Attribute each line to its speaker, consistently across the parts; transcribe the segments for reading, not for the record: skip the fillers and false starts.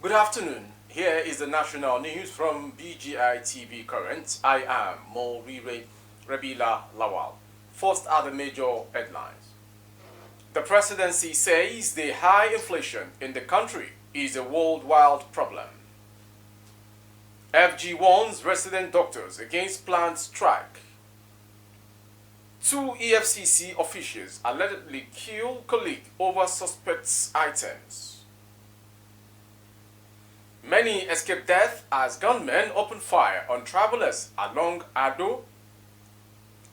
Speaker 1: Good afternoon. Here is the national news from BGI TV Current. I am Morire Rabila Lawal. First are the major headlines. The presidency says the high inflation in the country is a worldwide problem. FG warns resident doctors against planned strike. Two EFCC officials allegedly kill colleague over suspects items. Many escaped death as gunmen opened fire on travelers along Ado.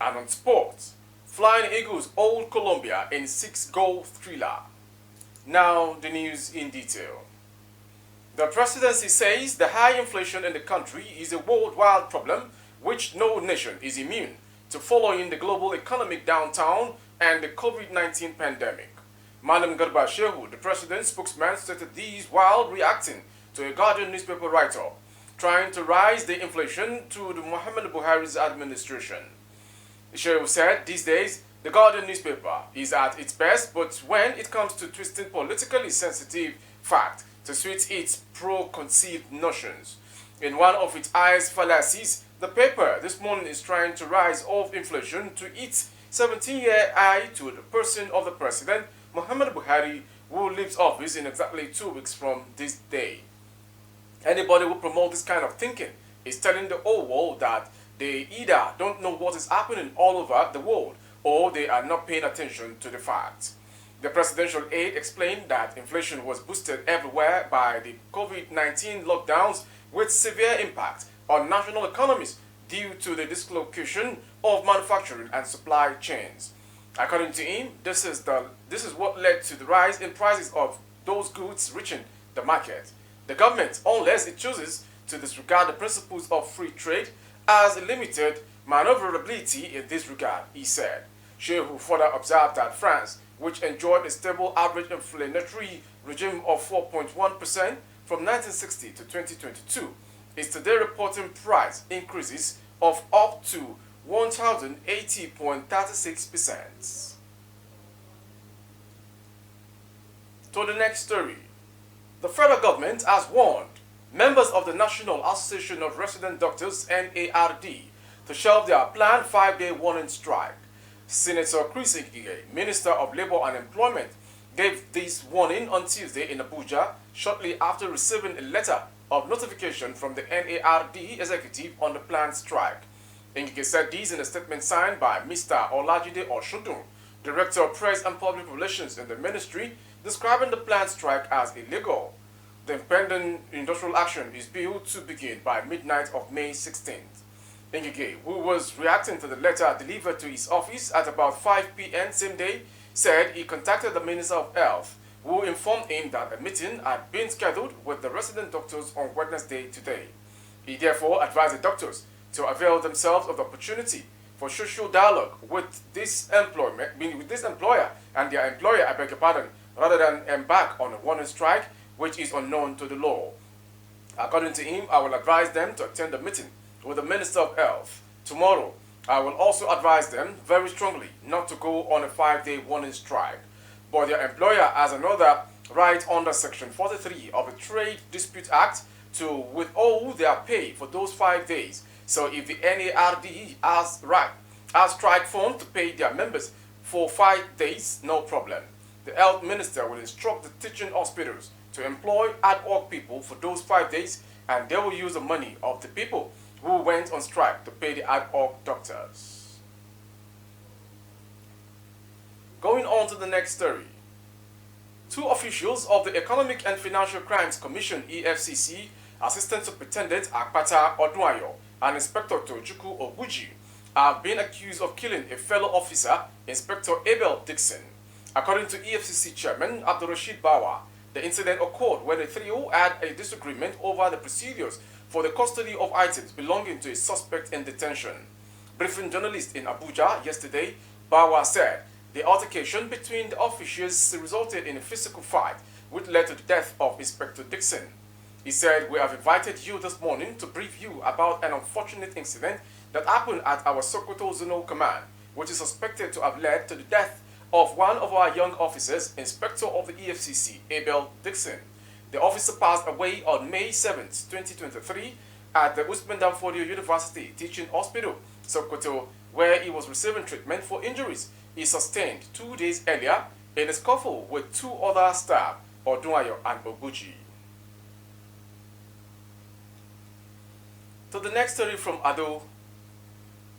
Speaker 1: And on sports, Flying Eagles hold Colombia in 6-goal thriller. Now the news in detail. The presidency says the high inflation in the country is a worldwide problem which no nation is immune to following the global economic downturn and the COVID-19 pandemic. Malam Garba Shehu, the president's spokesman, stated these while reacting to a Guardian newspaper write-up trying to rise the inflation to the Muhammad Buhari's administration. Shehu said these days the Guardian newspaper is at its best, but when it comes to twisting politically sensitive fact to suit its pro-conceived notions. In one of its highest fallacies, the paper this morning is trying to rise of inflation to its 17-year high to the person of the president, Muhammad Buhari, who leaves office in exactly 2 weeks from this day. Anybody who promotes this kind of thinking is telling the whole world that they either don't know what is happening all over the world or they are not paying attention to the facts. The presidential aide explained that inflation was boosted everywhere by the COVID-19 lockdowns with severe impact on national economies due to the dislocation of manufacturing and supply chains. According to him, this is what led to the rise in prices of those goods reaching the market. The government, unless it chooses to disregard the principles of free trade, has a limited maneuverability in this regard, he said. Shehu further observed that France, which enjoyed a stable average inflationary regime of 4.1% from 1960 to 2022, is today reporting price increases of up to 1,080.36%. To the next story. The federal government has warned members of the National Association of Resident Doctors (NARD) to shelve their planned 5-day warning strike. Senator Chris Ngige, Minister of Labour and Employment, gave this warning on Tuesday in Abuja shortly after receiving a letter of notification from the NARD executive on the planned strike. Ngige said this in a statement signed by Mr. Olajide Oshudun, Director of Press and Public Relations in the ministry, describing the planned strike as illegal. The impending industrial action is billed to begin by midnight of May 16th. Ngige, who was reacting to the letter delivered to his office at about 5 p.m. same day, said he contacted the Minister of Health, who informed him that a meeting had been scheduled with the resident doctors on Wednesday today. He therefore advised the doctors to avail themselves of the opportunity for social dialogue with this employer and their employer, I beg your pardon, rather than embark on a warning strike, which is unknown to the law. According to him, I will advise them to attend a meeting with the Minister of Health tomorrow. I will also advise them very strongly not to go on a 5-day warning strike. But their employer has another right under Section 43 of the Trade Dispute Act to withhold their pay for those 5 days. So if the NARD has strike fund to pay their members for 5 days, no problem. The health minister will instruct the teaching hospitals to employ ad hoc people for those 5 days, and they will use the money of the people who went on strike to pay the ad hoc doctors. Going on to the next story. 2 officials of the Economic and Financial Crimes Commission (EFCC), Assistant Superintendent Akpata Odwayo and Inspector Tochukwu Oguji, have been accused of killing a fellow officer, Inspector Abel Dixon. According to EFCC Chairman Abdurrashid Bawa, the incident occurred when the trio had a disagreement over the procedures for the custody of items belonging to a suspect in detention. Briefing journalists in Abuja yesterday, Bawa said the altercation between the officials resulted in a physical fight which led to the death of Inspector Dixon. He said, "We have invited you this morning to brief you about an unfortunate incident that happened at our Sokoto Zonal Command, which is suspected to have led to the death of one of our young officers, Inspector of the EFCC, Abel Dixon. The officer passed away on May 7, 2023 at the Usman Danfodio University Teaching Hospital, Sokoto, where he was receiving treatment for injuries he sustained 2 days earlier in a scuffle with two other staff, Odunayo and Oguchi. To the next story from Ado.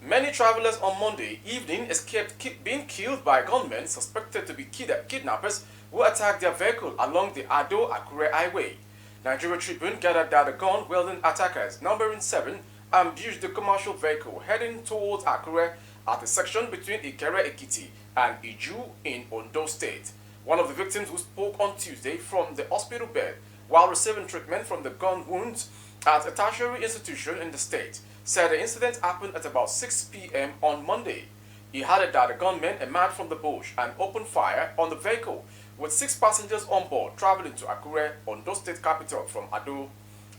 Speaker 1: Many travelers on Monday evening escaped being killed by gunmen suspected to be kidnappers who attacked their vehicle along the Ado-Akure highway. Nigeria Tribune gathered that the gun-wielding attackers, numbering 7, ambushed the commercial vehicle heading towards Akure at the section between Ikere-Ekiti and Iju in Ondo State. One of the victims, who spoke on Tuesday from the hospital bed while receiving treatment from the gun wounds at a tertiary institution in the state, said the incident happened at about 6 p.m. on Monday. He added that the gunmen emerged from the bush and opened fire on the vehicle with 6 passengers on board traveling to Akure, Ondo State capital from Ado.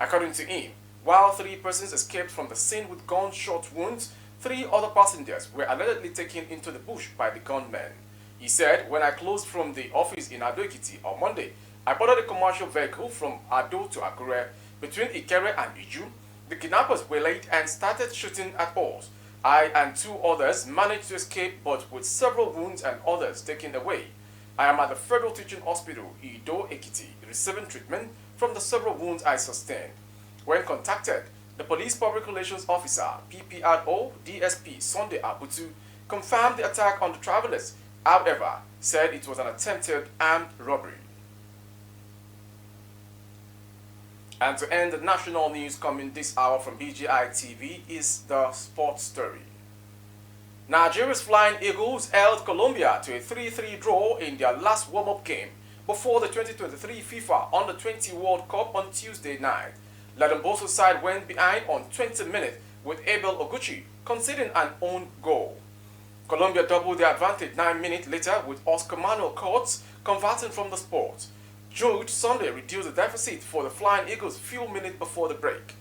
Speaker 1: According to him, while 3 persons escaped from the scene with gunshot wounds, 3 other passengers were allegedly taken into the bush by the gunmen. He said, "When I closed from the office in Ado-Ekiti on Monday, I boarded a commercial vehicle from Ado to Akure. Between Ikere and Iju, the kidnappers waylaid and started shooting at us. I and 2 others managed to escape, but with several wounds and others taken away. I am at the Federal Teaching Hospital, Ado-Ekiti, receiving treatment from the several wounds I sustained." When contacted, the Police Public Relations Officer, PPRO DSP Sunday Abutu, confirmed the attack on the travelers, however, said it was an attempted armed robbery. And to end the national news coming this hour from BGI TV is the sports story. Nigeria's Flying Eagles held Colombia to a 3-3 draw in their last warm-up game before the 2023 FIFA Under-20 World Cup on Tuesday night. Ladamboso's side went behind on 20 minutes with Abel Oguchi conceding an own goal. Colombia doubled their advantage 9 minutes later with Oscar Manuel Coates converting from the spot. Jude Sunday reduced the deficit for the Flying Eagles few minutes before the break.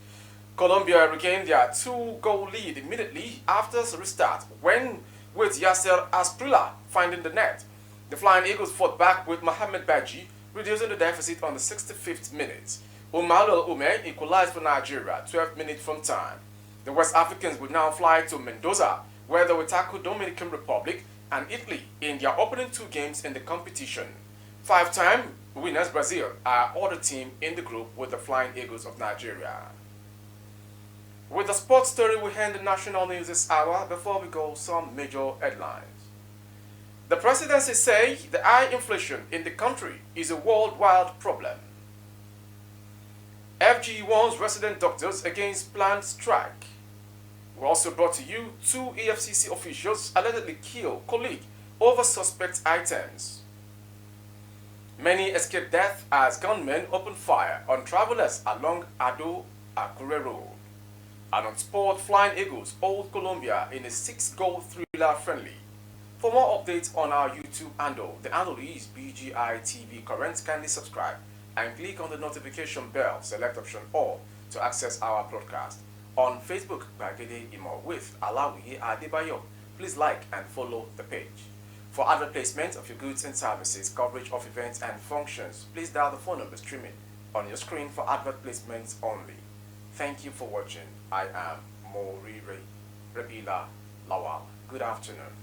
Speaker 1: Colombia regained their 2-goal lead immediately after the restart when with Yasser Asprilla finding the net. The Flying Eagles fought back with Mohamed Badji reducing the deficit on the 65th minute. Umaru Ume equalized for Nigeria 12 minutes from time. The West Africans will now fly to Mendoza, where they will tackle Dominican Republic and Italy in their opening 2 games in the competition. 5-time winners Brazil are other team in the group with the Flying Eagles of Nigeria. With the sports story, we end the national news this hour. Before we go, some major headlines. The presidency say the high inflation in the country is a worldwide problem. FG warns resident doctors against planned strike. We also brought to you 2 EFCC officials allegedly kill colleague over suspect items. Many escaped death as gunmen opened fire on travelers along Ado-Akure Road. And on sport, Flying Eagles hold Colombia in a 6-goal thriller friendly. For more updates on our YouTube handle, the handle is BGI TV Current. Kindly subscribe and click on the notification bell, select option all to access our broadcast. On Facebook, Bagede Imo with Alawi Adebayo. Please like and follow the page. For advertisement of your goods and services, coverage of events and functions, please dial the phone number streaming on your screen for advert placements only. Thank you for watching. I am Morire Rabila Lawal. Good afternoon.